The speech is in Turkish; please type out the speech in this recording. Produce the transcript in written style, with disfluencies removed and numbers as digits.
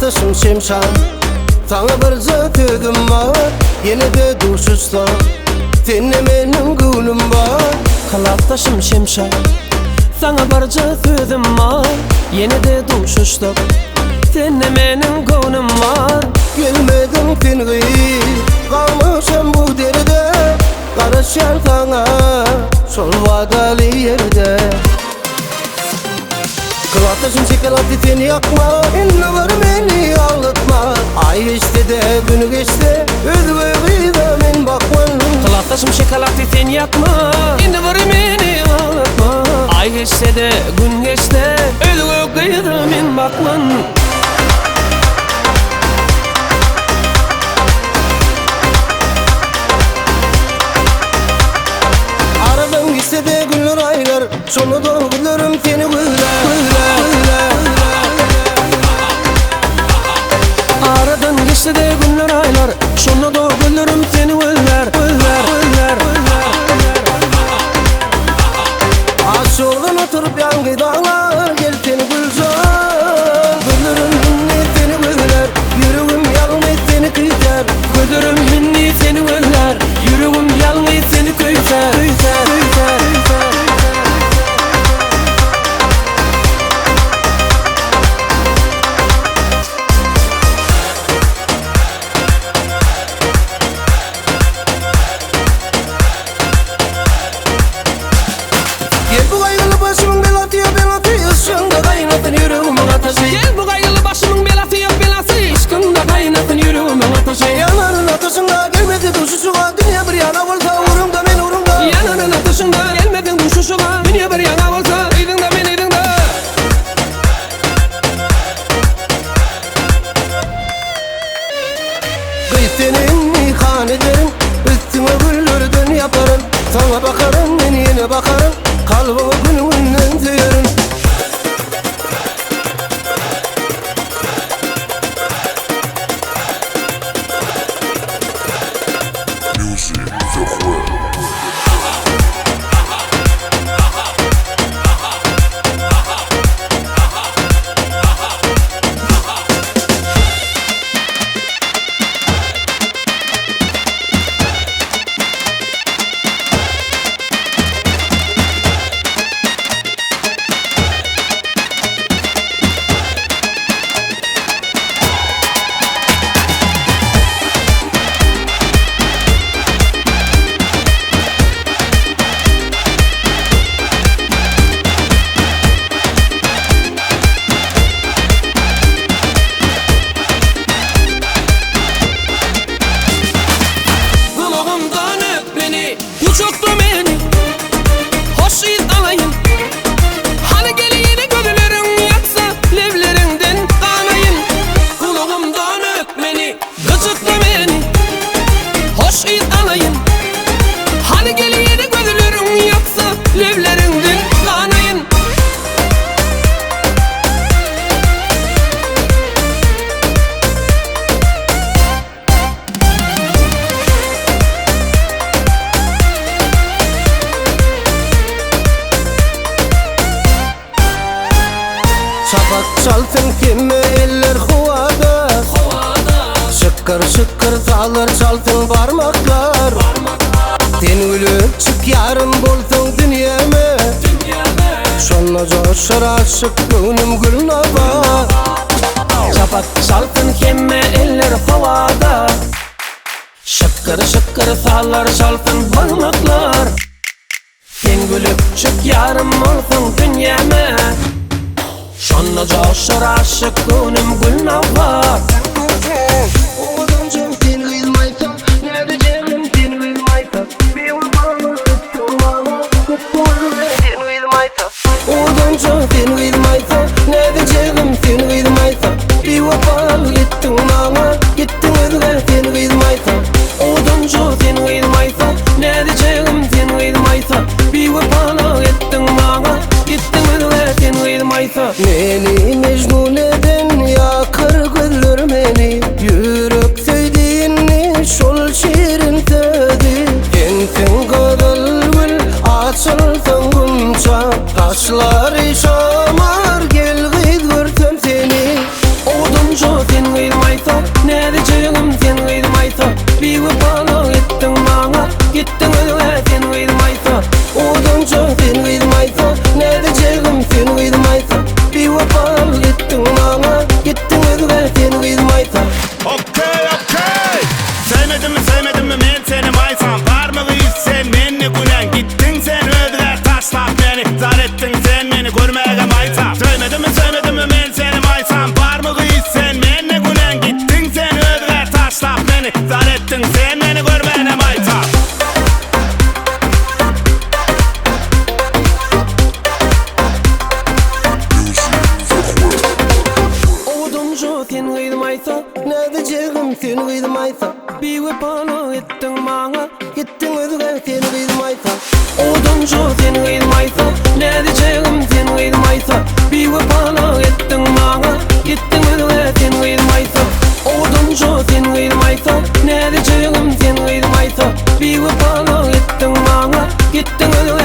Kılaktaşım şemşan, sana bir zötüdüm var. Yine de duşuşta, seninle benim gülüm var. Kılaktaşım şemşan, sana bir zötüdüm var. Yine de duşuşta, seninle benim gülüm var. Gelmedin tengi, kalmışım bu derede. Karışan sana, sol vadalı yerde. Kılaktaşım şekelatı seni yakma, inne var beni ağlatma. Ay işte de günü geçti, özgürlüğü de men bakman. Kılaktaşım şekelatı seni yakma, inne var beni ağlatma. Ay geçse de gün geçti, özgürlüğü de men bakman. Aradan gitse de günler aylar, sonu da gülürüm seni güller. Aradan geçse de günler aylar, sonra da gülürüm seni güller. Aşığın oturup yangi dağlar, gel seni gülcan. Gülürüm minni seni güller, yüreğim yalnız seni kıytar. Gülürüm minni seni güller, yüreğim yalnız seni kıytar. Gel bu kaygılı başımın belası, ışığında kaynatın yüreğimin ateşi. Gel bu kaygılı başımın belası yok belası, ışkında kaynatın yüreğimin ateşi. Yanarın ateşinde gelmedi duşuşuğa, dünya bir yana olsa uğrumda men uğrumda. Yanarın ateşinde gelmedin düşüşüme, dünya bir yana olsa eydin de men eydin de. Kız senin nihan ederim, üstüme güllerden yaparım. Sana bakarım, ben yine bakarım, kalbimi gününden tüyerim. Music, the whole. Kulağımdan öp beni, uçuktu beni, hoş iz alayım. Hani geliyini gözlerin yaksa, levlerinden kanayım. Kulağımdan öp beni, uçuktu beni, hoş iz alayım. Hani geliyini gözlerin yaksa, levlerinden kanayım. Şafak çalsın kime eller huvada. Şıkkır şıkkır sağlar çalsın parmaklar. Sen ölüp çık yarım bolsun dünyeme. Şonla coşar aşık gönlüm gül nava. Şafak çalsın kemme eller havada. Şıkkır şıkkır sallar çalsın parmaklar. Sen gülüp çık yarım olsun dünyeme. Şonla coşar aşık gönlüm gül nava. Odancım seni kıymaysan, ne diyeceğim seni kıymaysan. Bir vurmanı tuttum bana, tuttum seni kıymaysan. Odancım seni kıymaysan, ne diyeceğim seni kıymaysan. Bir vurmanı gittin bana, gittin özgür seni kıymaysan. Oduncu sen kıymaysan, ne diyeceğim sen kıymaysan. Bir vurmanı gittin bana, gittin özgür sen kıymaysan. Beni mecnun eden yakar güller beni. Yürek söylediğini şol şirin sözi. Ensin kadar gül açılsın gümça. Kaşlar şamar gel gid görsem seni. Oduncu sen maysa Ne diyeceğim seni kıymaysa. bir vapana ettin bana Gittin özüne seni kıymaysa. Oduncu seni kıymaysa ne diyeceğim seni kıymaysa bir vapana ettin bana gittin özüne seni kıymaysa Oduncu seni kıymaysa ne diyeceğim seni kıymaysa bir vapana ettin bana gittin özüne